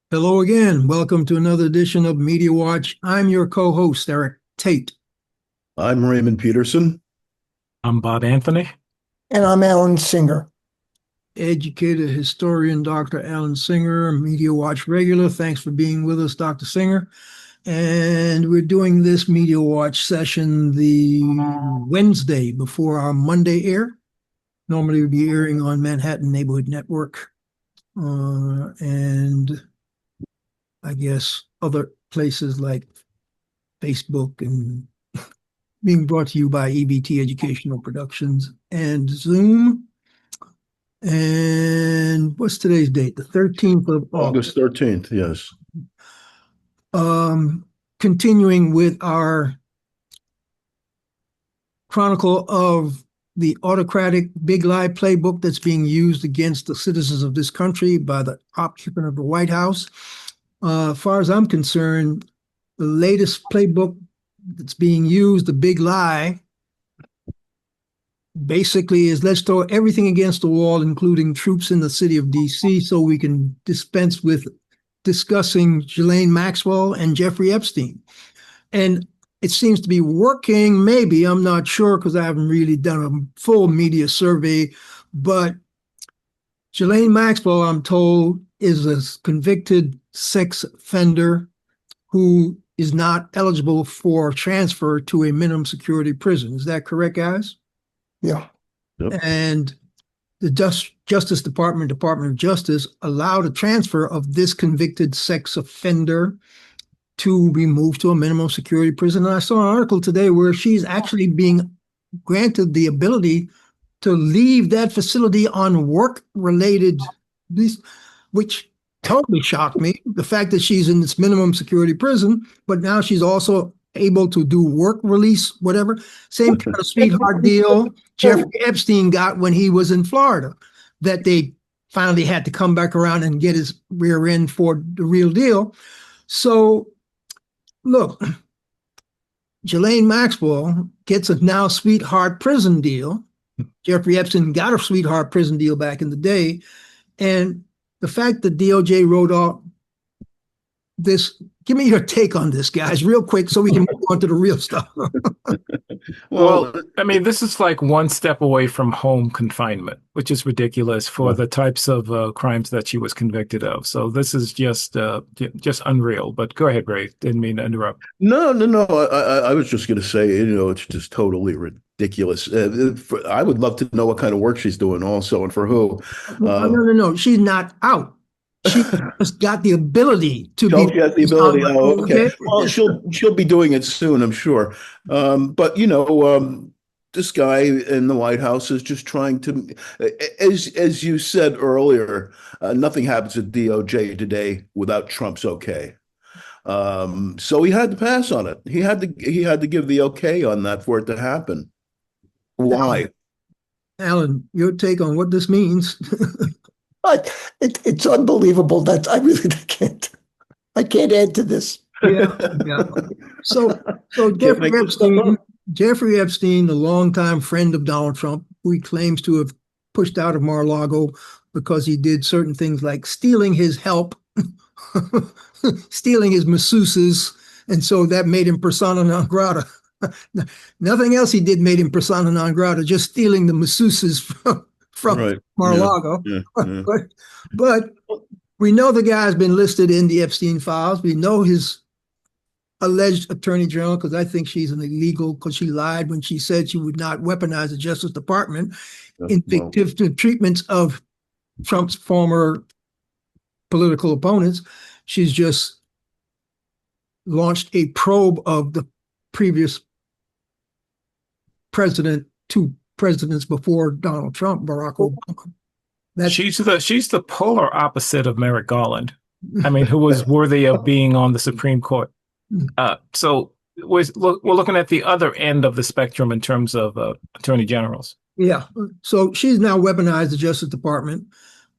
Hello again. Welcome to another edition of Media Watch. I'm your co-host, Eric Tait. I'm Raymond Peterson. I'm Bob Anthony. And I'm Alan Singer. Educator, historian, Dr. Alan Singer, Media Watch regular. Thanks for being with us, Dr. Singer. And we're doing this Media Watch session the Wednesday before our Monday air. Normally we'd be airing on Manhattan Neighborhood Network. And I guess other places like Facebook, and being brought to you by EBT Educational Productions and Zoom. And what's today's date? The 13th of August 13th, yes. Continuing with our chronicle of the autocratic big lie playbook that's being used against the citizens of this country by the occupant of the White House. As far as I'm concerned, the latest playbook that's being used, the big lie, basically is let's throw everything against the wall, including troops in the city of D.C., so we can dispense with discussing Ghislane Maxwell and Jeffrey Epstein. And it seems to be working, maybe, I'm not sure because I haven't really done a full media survey, but Ghislane Maxwell, I'm told, is a convicted sex offender who is not eligible for transfer to a minimum security prison. Is that correct, guys? Yeah. Yep. And the Justice Department of Justice allowed a transfer of this convicted sex offender to be moved to a minimum security prison. And I saw an article today where she's actually being granted the ability to leave that facility on work-related, which totally shocked me. The fact that she's in this minimum security prison, but now she's also able to do work release, whatever. Same kind of sweetheart deal Jeffrey Epstein got when he was in Florida, that they finally had to come back around and get his rear end for the real deal. So, look, Ghislane Maxwell gets a now sweetheart prison deal. Jeffrey Epstein got a sweetheart prison deal back in the day. And the fact that DOJ wrote off this, give me your take on this, guys, real quick, so we can move on to the real stuff. Well, I mean, this is like one step away from home confinement, which is ridiculous for the types of crimes that she was convicted of. So this is just unreal. But go ahead, Ray. Didn't mean to interrupt. No. I was just going to say, it's just totally ridiculous. I would love to know what kind of work she's doing also, and for who. No. She's not out. She just got the ability to be. She has the ability. Oh, okay. Well, she'll be doing it soon, I'm sure. But this guy in the White House is just trying to, as you said earlier, nothing happens at DOJ today without Trump's okay. So he had to pass on it. He had to give the okay on that for it to happen. Why? Alan, your take on what this means? But it's unbelievable that I really can't add to this. Yeah. So Jeffrey Epstein, the longtime friend of Donald Trump, who he claims to have pushed out of Mar-a-Lago because he did certain things like stealing his help, stealing his masseuses, and so that made him persona non grata. Nothing else he did made him persona non grata, just stealing the masseuses from right. Mar-a-Lago. Yeah. But we know the guy's been listed in the Epstein files. We know his alleged attorney general, because I think she's an illegal, because she lied when she said she would not weaponize the Justice Department in fictive treatments of Trump's former political opponents. She's just launched a probe of the previous president, two presidents before Donald Trump, Barack Obama. She's the polar opposite of Merrick Garland. I mean, who was worthy of being on the Supreme Court. So we're looking at the other end of the spectrum in terms of attorney generals. Yeah. So she's now weaponized the Justice Department.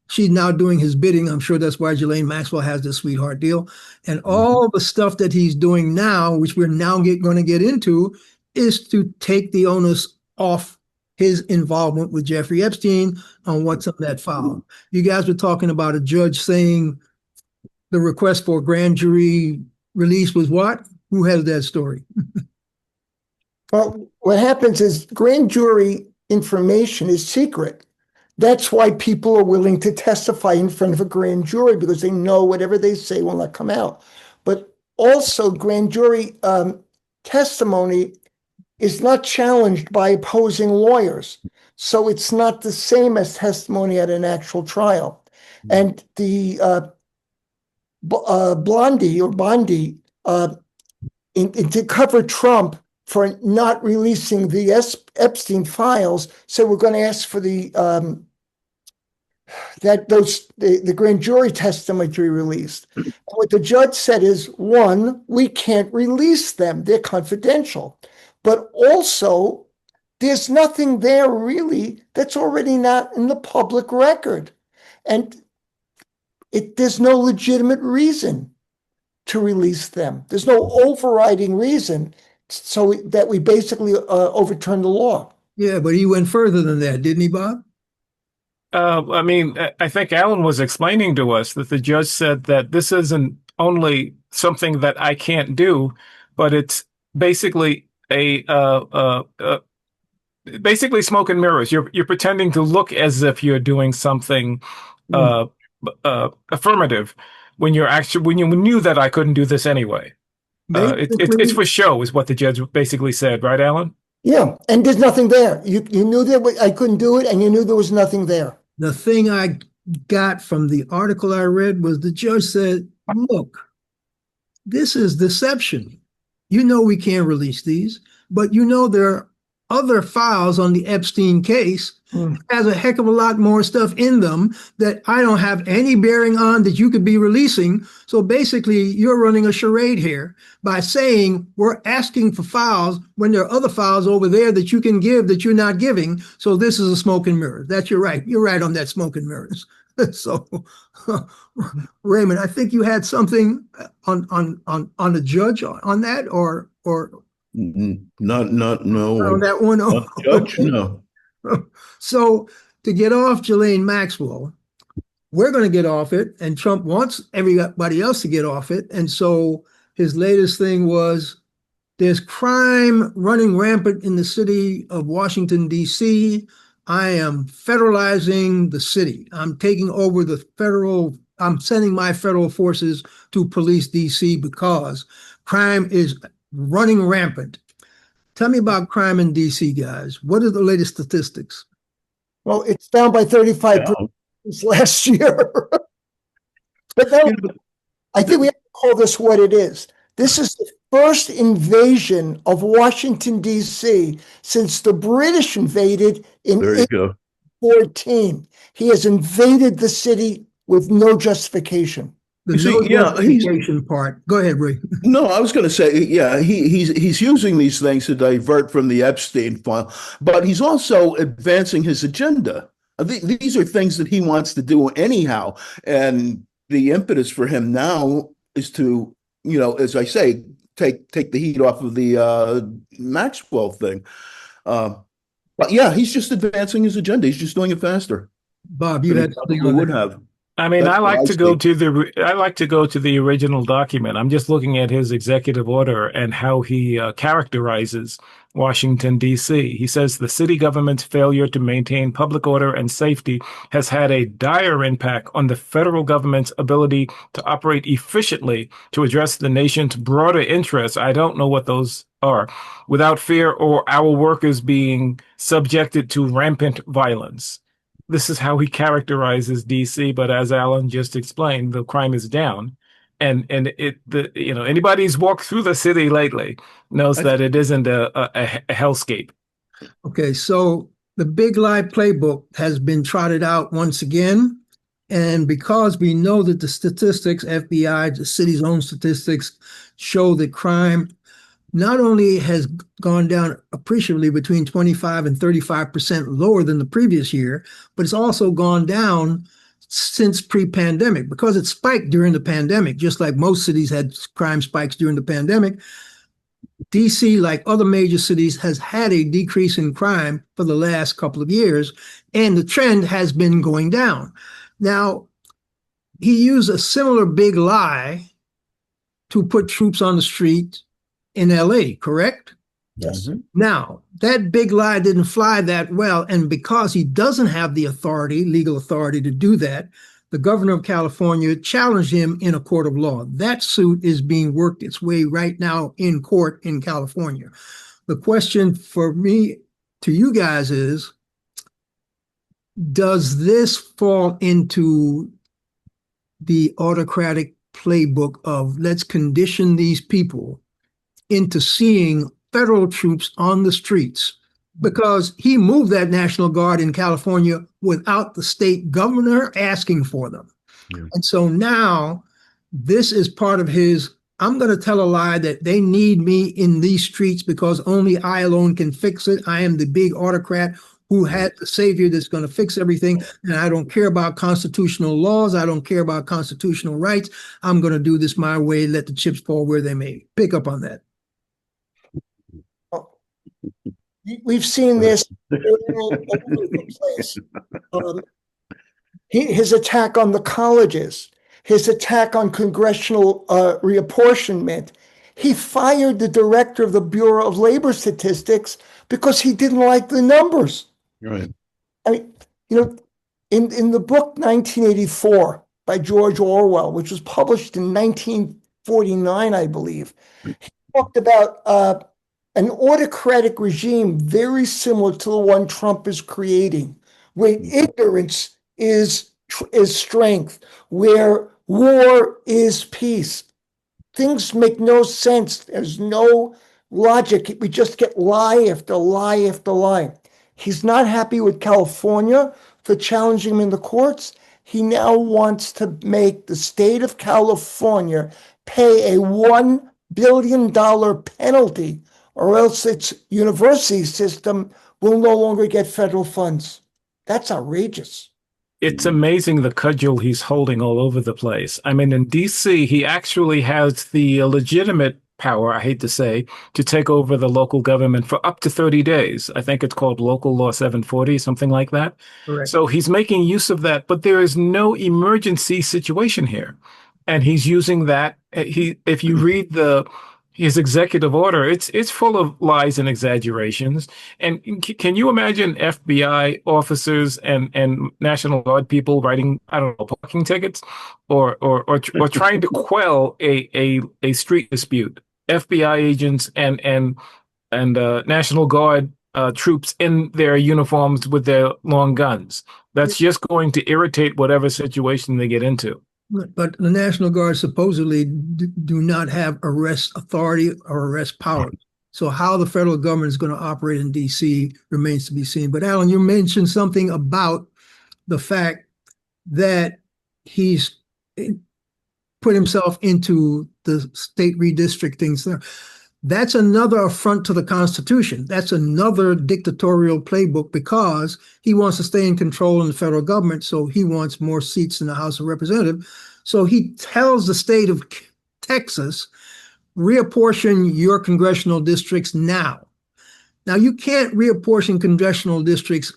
She's now doing his bidding. I'm sure that's why Ghislane Maxwell has this sweetheart deal. And all the stuff that he's doing now, which we're now going to get into, is to take the onus off his involvement with Jeffrey Epstein on what's on that file. You guys were talking about a judge saying the request for grand jury release was what? Who has that story? Well, what happens is grand jury information is secret. That's why people are willing to testify in front of a grand jury, because they know whatever they say will not come out. But also, grand jury testimony is not challenged by opposing lawyers. So it's not the same as testimony at an actual trial. And the Bondi to cover Trump for not releasing the Epstein files, said we're going to ask for the grand jury testimony to be released. And what the judge said is, one, we can't release them; they're confidential. But also, there's nothing there really that's already not in the public record, and there's no legitimate reason to release them. There's no overriding reason, so that we basically overturn the law. Yeah, but he went further than that, didn't he, Bob? I mean, I think Alan was explaining to us that the judge said that this isn't only something that I can't do, but it's basically basically smoke and mirrors. You're pretending to look as if you're doing something affirmative when you knew that I couldn't do this anyway. It's for show, is what the judge basically said, right, Alan? Yeah, and there's nothing there. You knew that I couldn't do it, and you knew there was nothing there. The thing I got from the article I read was the judge said, look, this is deception. You know we can't release these, but you know there are other files on the Epstein case has a heck of a lot more stuff in them that I don't have any bearing on that you could be releasing. So basically, you're running a charade here by saying we're asking for files when there are other files over there that you can give that you're not giving. So this is a smoke and mirror. You're right. You're right on that smoke and mirrors. So, Raymond, I think you had something on the judge on that, or not no on that one. Not judge, no. So to get off Ghislane Maxwell, we're going to get off it, and Trump wants everybody else to get off it. And so his latest thing was there's crime running rampant in the city of Washington, D.C. I am federalizing the city. I'm taking over I'm sending my federal forces to police D.C. because crime is running rampant. Tell me about crime in D.C., guys. What are the latest statistics? Well, it's down by 35% last year. But now, I think we have to call this what it is. This is the first invasion of Washington, D.C. since the British invaded in 1814. He has invaded the city with no justification. Justification part. Go ahead, Ray. No, I was going to say, yeah, he's using these things to divert from the Epstein file, but he's also advancing his agenda. These are things that he wants to do anyhow, and the impetus for him now is to, as I say, take the heat off of the Maxwell thing. But yeah, he's just advancing his agenda. He's just doing it faster. Bob, you had something on would have. I mean, I like to go to the original document. I'm just looking at his executive order and how he characterizes Washington, D.C. He says the city government's failure to maintain public order and safety has had a dire impact on the federal government's ability to operate efficiently to address the nation's broader interests. I don't know what those are, without fear or our workers being subjected to rampant violence. This is how he characterizes DC, but as Alan just explained, the crime is down, and anybody who's walked through the city lately knows that it isn't a hellscape. Okay, so the big lie playbook has been trotted out once again, and because we know that the statistics, FBI, the city's own statistics, show that crime not only has gone down appreciably between 25 and 35% lower than the previous year, but it's also gone down since pre-pandemic because it spiked during the pandemic, just like most cities had crime spikes during the pandemic. DC, like other major cities, has had a decrease in crime for the last couple of years, and the trend has been going down. Now, he used a similar big lie to put troops on the street in LA, correct? Yes. Now, that big lie didn't fly that well, and because he doesn't have the authority, legal authority to do that, the governor of California challenged him in a court of law. That suit is being worked its way right now in court in California. The question for me to you guys is, does this fall into the autocratic playbook of let's condition these people into seeing federal troops on the streets? Because he moved that National Guard in California without the state governor asking for them. Yeah. And so now this is part of his, I'm going to tell a lie that they need me in these streets because only I alone can fix it. I am the big autocrat who had the savior that's going to fix everything. And I don't care about constitutional laws. I don't care about constitutional rights. I'm going to do this my way, let the chips fall where they may. Pick up on that. We've seen this all over the place. His attack on the colleges, his attack on congressional reapportionment. He fired the director of the Bureau of Labor Statistics because he didn't like the numbers. Right. I mean, in the book 1984 by George Orwell, which was published in 1949, I believe, he talked about an autocratic regime very similar to the one Trump is creating, where ignorance is strength, where war is peace. Things make no sense. There's no logic. We just get lie after lie after lie. He's not happy with California for challenging him in the courts. He now wants to make the state of California pay a $1 billion penalty, or else its university system will no longer get federal funds. That's outrageous. It's amazing the cudgel he's holding all over the place. I mean, in D.C., he actually has the legitimate power, I hate to say, to take over the local government for up to 30 days. I think it's called Local Law 740, something like that. Correct. So he's making use of that, but there is no emergency situation here. And he's using that. If you read his executive order, it's full of lies and exaggerations. And can you imagine FBI officers and National Guard people writing, I don't know, parking tickets or trying to quell a street dispute? FBI agents and National Guard troops in their uniforms with their long guns. That's just going to irritate whatever situation they get into. But the National Guard supposedly do not have arrest authority or arrest power. So how the federal government is going to operate in D.C. remains to be seen. But Alan, you mentioned something about the fact that he's put himself into the state redistricting. That's another affront to the Constitution. That's another dictatorial playbook because he wants to stay in control in the federal government. So he wants more seats in the House of Representatives. So he tells the state of Texas, reapportion your congressional districts now. Now, you can't reapportion congressional districts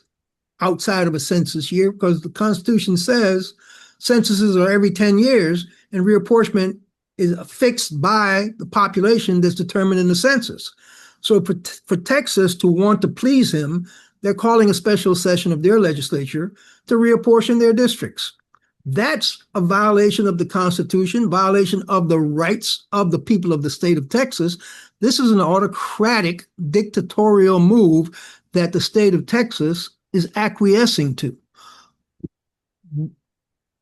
outside of a census year because the Constitution says censuses are every 10 years and reapportionment is fixed by the population that's determined in the census. So for Texas to want to please him, they're calling a special session of their legislature to reapportion their districts. That's a violation of the Constitution, violation of the rights of the people of the state of Texas. This is an autocratic, dictatorial move that the state of Texas is acquiescing to.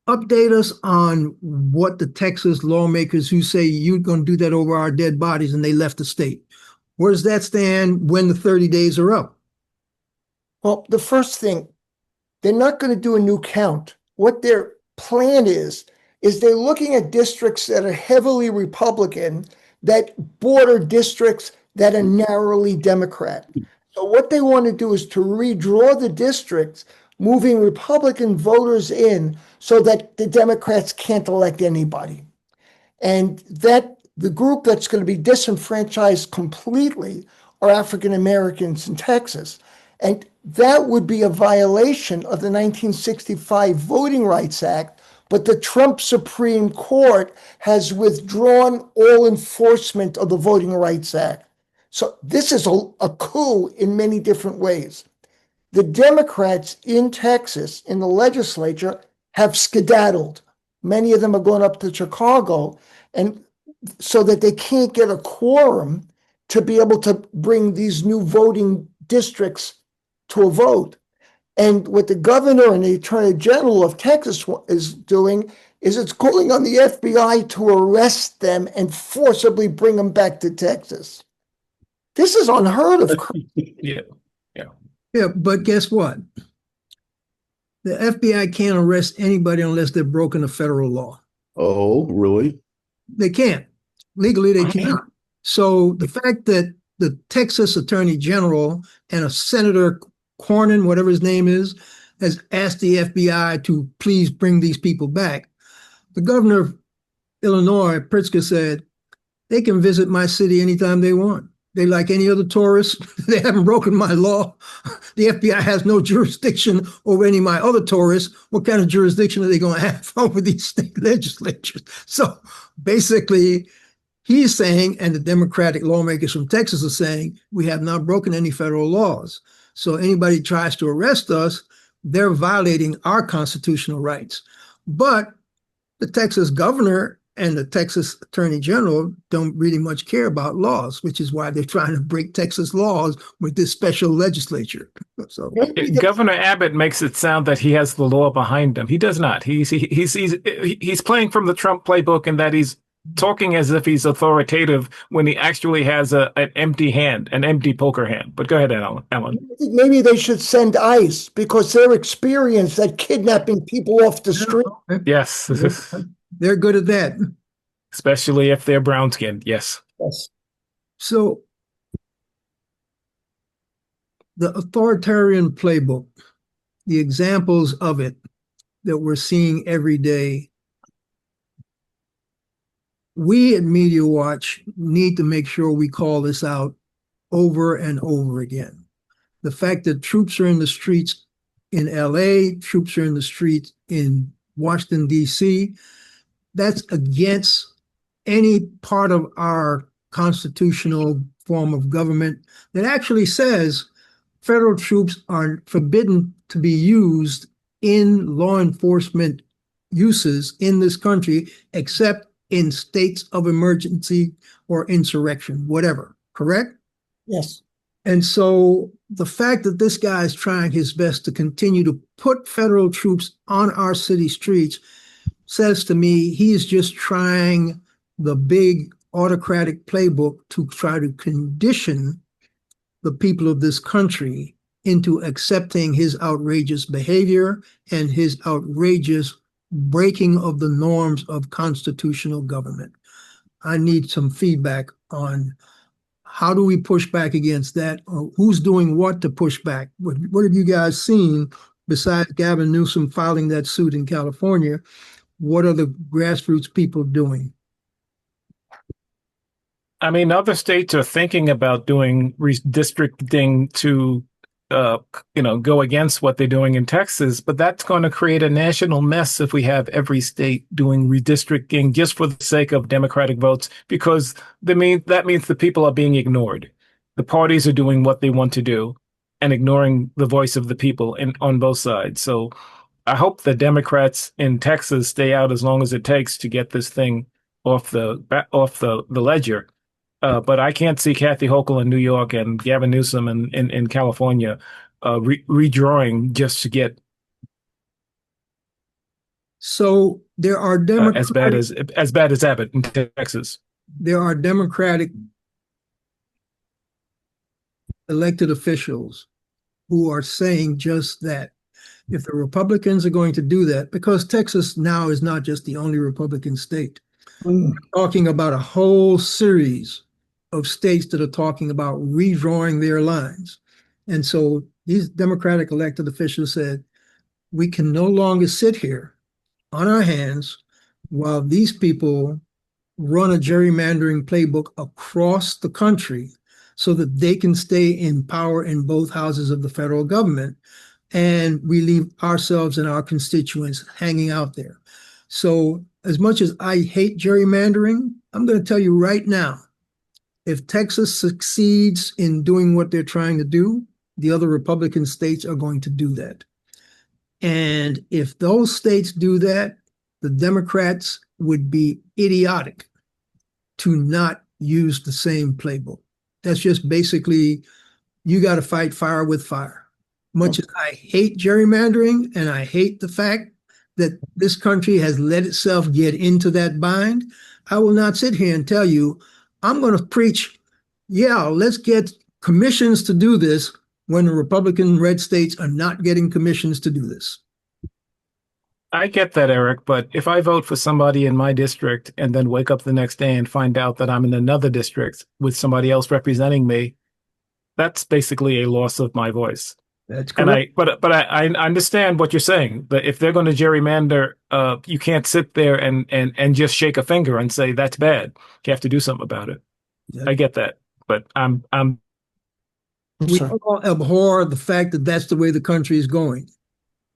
Update us on what the Texas lawmakers who say you're going to do that over our dead bodies and they left the state. Where does that stand when the 30 days are up? Well, the first thing, they're not going to do a new count. What their plan is they're looking at districts that are heavily Republican, that border districts that are narrowly Democrat. So what they want to do is to redraw the districts, moving Republican voters in so that the Democrats can't elect anybody. And that the group that's going to be disenfranchised completely are African Americans in Texas. And that would be a violation of the 1965 Voting Rights Act, but the Trump Supreme Court has withdrawn all enforcement of the Voting Rights Act. So this is a coup in many different ways. The Democrats in Texas, in the legislature, have skedaddled. Many of them are going up to Chicago, and so that they can't get a quorum to be able to bring these new voting districts to a vote. And what the governor and the attorney general of Texas is doing is it's calling on the FBI to arrest them and forcibly bring them back to Texas. This is unheard of. Yeah, but guess what? The FBI can't arrest anybody unless they've broken a federal law. Oh, really? They can't. Legally, they can't. So the fact that the Texas Attorney General and a Senator Cornyn, whatever his name is, has asked the FBI to please bring these people back. The governor of Illinois, Pritzker, said they can visit my city anytime they want. They like any other tourist. They haven't broken my law. The FBI has no jurisdiction over any of my other tourists. What kind of jurisdiction are they going to have over these state legislatures? So basically, he's saying, and the Democratic lawmakers from Texas are saying, we have not broken any federal laws. So anybody tries to arrest us, they're violating our constitutional rights. But the Texas governor and the Texas Attorney General don't really much care about laws, which is why they're trying to break Texas laws with this special legislature. So Governor Abbott makes it sound that he has the law behind him. He does not. He's playing from the Trump playbook, and that he's talking as if he's authoritative when he actually has an empty hand, an empty poker hand. But go ahead, Alan. I think maybe they should send ICE because they're experienced at kidnapping people off the street. Yes. They're good at that. Especially if they're brown-skinned, yes. So the authoritarian playbook, the examples of it that we're seeing every day, we at Media Watch need to make sure we call this out over and over again. The fact that troops are in the streets in LA, troops are in the streets in Washington, D.C., that's against any part of our constitutional form of government that actually says federal troops are forbidden to be used in law enforcement uses in this country, except in states of emergency or insurrection, whatever, correct? Yes. And so the fact that this guy is trying his best to continue to put federal troops on our city streets says to me he is just trying the big autocratic playbook to try to condition the people of this country into accepting his outrageous behavior and his outrageous breaking of the norms of constitutional government. I need some feedback on how do we push back against that, or who's doing what to push back? What have you guys seen besides Gavin Newsom filing that suit in California? What are the grassroots people doing? I mean, other states are thinking about doing redistricting to, go against what they're doing in Texas, but that's going to create a national mess if we have every state doing redistricting just for the sake of Democratic votes, because that means the people are being ignored. The parties are doing what they want to do and ignoring the voice of the people on both sides. So I hope the Democrats in Texas stay out as long as it takes to get this thing off the ledger. But I can't see Kathy Hochul in New York and Gavin Newsom in California redrawing just to get So there are as bad as Abbott in Texas. There are Democratic elected officials who are saying just that. If the Republicans are going to do that, because Texas now is not just the only Republican state, we're talking about a whole series of states that are talking about redrawing their lines. And so these Democratic elected officials said, we can no longer sit here on our hands while these people run a gerrymandering playbook across the country so that they can stay in power in both houses of the federal government. And we leave ourselves and our constituents hanging out there. So as much as I hate gerrymandering, I'm going to tell you right now, if Texas succeeds in doing what they're trying to do, the other Republican states are going to do that. And if those states do that, the Democrats would be idiotic to not use the same playbook. That's just basically, you got to fight fire with fire. Much as I hate gerrymandering and I hate the fact that this country has let itself get into that bind, I will not sit here and tell you, I'm going to preach, yeah, let's get commissions to do this when the Republican red states are not getting commissions to do this. I get that, Eric, but if I vote for somebody in my district and then wake up the next day and find out that I'm in another district with somebody else representing me, that's basically a loss of my voice. That's correct. And I understand what you're saying. But if they're going to gerrymander, you can't sit there and just shake a finger and say that's bad. You have to do something about it. Yeah. I get that, but we all abhor the fact that that's the way the country is going.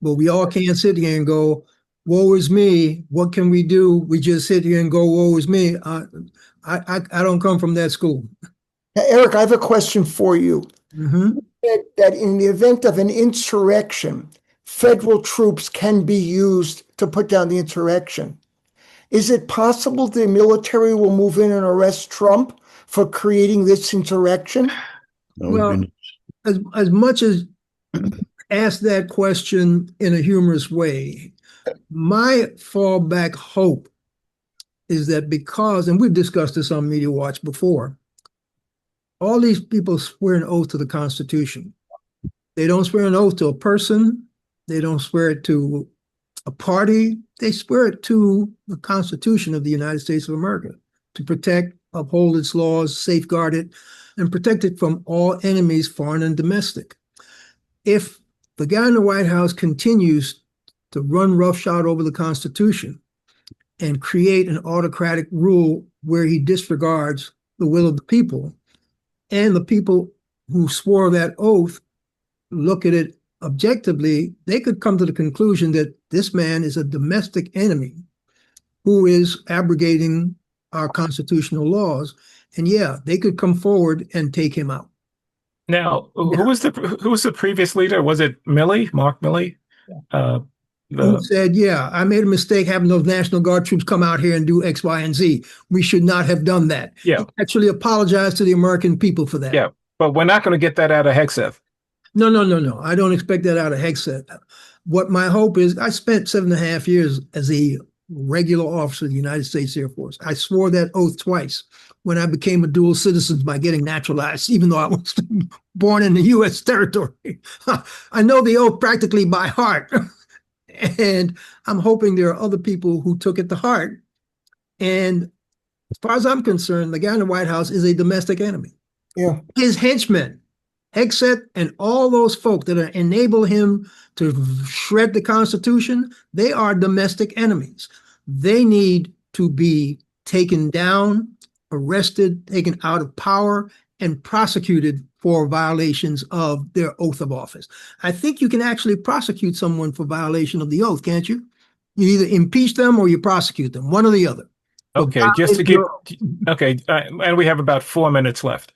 But we all can't sit here and go, woe is me. What can we do? We just sit here and go, woe is me. I don't come from that school. Eric, I have a question for you. Mm-hmm. That in the event of an insurrection, federal troops can be used to put down the insurrection. Is it possible the military will move in and arrest Trump for creating this insurrection? Well, as much as ask that question in a humorous way, my fallback hope is that because, and we've discussed this on Media Watch before, all these people swear an oath to the Constitution. They don't swear an oath to a person. They don't swear it to a party. They swear it to the Constitution of the United States of America to protect, uphold its laws, safeguard it, and protect it from all enemies, foreign and domestic. If the guy in the White House continues to run roughshod over the Constitution and create an autocratic rule where he disregards the will of the people, and the people who swore that oath look at it objectively, they could come to the conclusion that this man is a domestic enemy who is abrogating our constitutional laws. And yeah, they could come forward and take him out. Now, who was the previous leader? Was it Milley, Mark Milley? Who said, yeah, I made a mistake having those National Guard troops come out here and do X, Y, and Z. We should not have done that. Yeah. He actually apologized to the American people for that. Yeah, but we're not going to get that out of Hegseth. No. I don't expect that out of Hegseth. What my hope is, I spent 7.5 years as a regular officer of the United States Air Force. I swore that oath twice when I became a dual citizen by getting naturalized, even though I was born in the U.S. territory. I know the oath practically by heart. And I'm hoping there are other people who took it to heart. And as far as I'm concerned, the guy in the White House is a domestic enemy. Yeah. His henchmen, Hegseth, and all those folk that enable him to shred the Constitution, they are domestic enemies. They need to be taken down, arrested, taken out of power, and prosecuted for violations of their oath of office. I think you can actually prosecute someone for violation of the oath, can't you? You either impeach them or you prosecute them, one or the other. Okay, just to get, okay, and we have about 4 minutes left.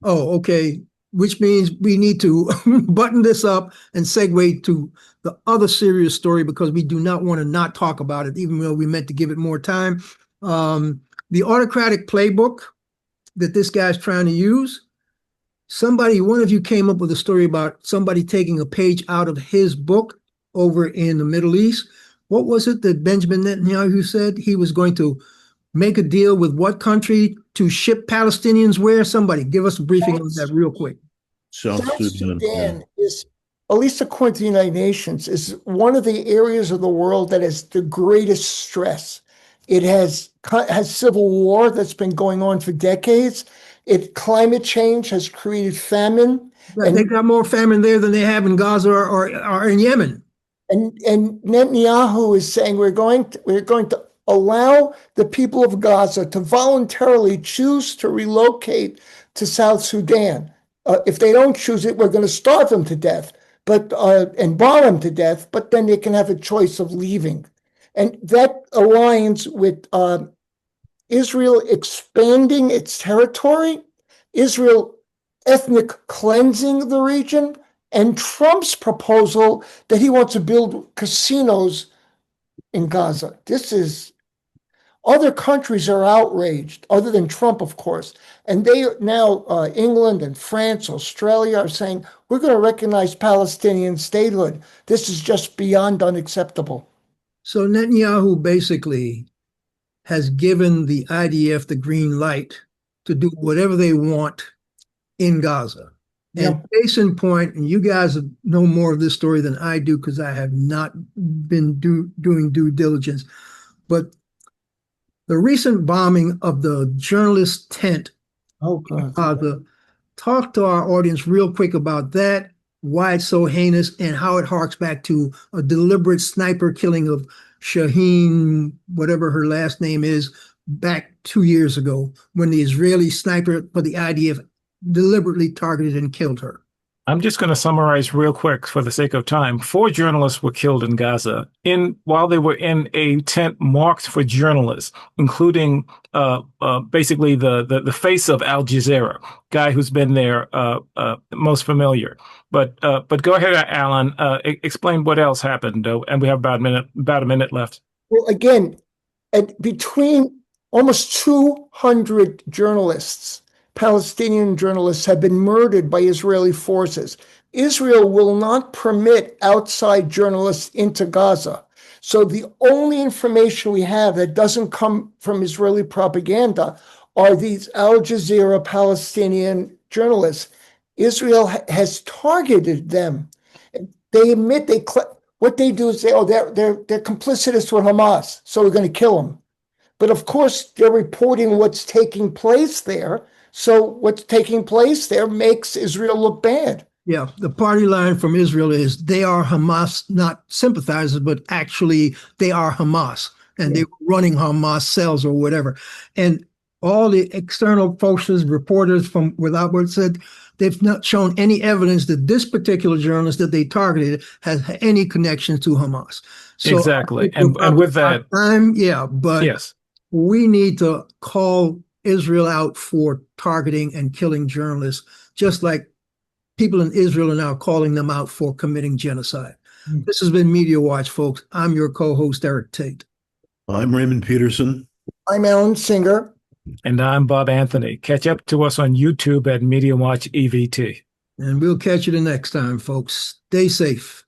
Oh, okay, which means we need to button this up and segue to the other serious story because we do not want to not talk about it, even though we meant to give it more time. The autocratic playbook that this guy's trying to use, one of you came up with a story about somebody taking a page out of his book over in the Middle East. What was it that Benjamin Netanyahu said? He was going to make a deal with what country to ship Palestinians where? Somebody give us a briefing on that real quick. South Sudan is, at least according to the United Nations, is one of the areas of the world that has the greatest stress. It has civil war that's been going on for decades. Climate change has created famine. Right, they got more famine there than they have in Gaza or in Yemen. And Netanyahu is saying we're going to allow the people of Gaza to voluntarily choose to relocate to South Sudan. If they don't choose it, we're going to starve them to death, and bomb them to death. But then they can have a choice of leaving. And that aligns with Israel expanding its territory, Israel ethnic cleansing the region, and Trump's proposal that he wants to build casinos in Gaza. Other countries are outraged, other than Trump, of course. And they now, England and France, Australia, are saying, we're going to recognize Palestinian statehood. This is just beyond unacceptable. So Netanyahu basically has given the IDF the green light to do whatever they want in Gaza. Yeah. And case in point, and you guys know more of this story than I do because I have not been doing due diligence, but the recent bombing of the journalist tent in Gaza, talk to our audience real quick about that, why it's so heinous, and how it harks back to a deliberate sniper killing of Shaheen, whatever her last name is, back 2 years ago when the Israeli sniper for the IDF deliberately targeted and killed her. I'm just going to summarize real quick for the sake of time. 4 journalists were killed in Gaza while they were in a tent marked for journalists, including basically the face of Al Jazeera, guy who's been there most familiar. But go ahead, Alan. Explain what else happened, and we have about a minute left. Well, again, between almost 200 journalists, Palestinian journalists, have been murdered by Israeli forces. Israel will not permit outside journalists into Gaza. So the only information we have that doesn't come from Israeli propaganda are these Al Jazeera Palestinian journalists. Israel has targeted them. They admit what they do is say, they're complicitous with Hamas, so we're going to kill them. But of course, they're reporting what's taking place there. So what's taking place there makes Israel look bad. Yeah, the party line from Israel is they are Hamas, not sympathizers, but actually they are Hamas, and they were running Hamas cells or whatever. And all the external forces, reporters from Without Words said they've not shown any evidence that this particular journalist that they targeted has any connection to Hamas. So exactly, and with that, yes, we need to call Israel out for targeting and killing journalists, just like people in Israel are now calling them out for committing genocide. This has been Media Watch, folks. I'm your co-host, Eric Tait. I'm Raymond Peterson. I'm Alan Singer. And I'm Bob Anthony. Catch up to us on YouTube at Media Watch EVT. And we'll catch you the next time, folks. Stay safe.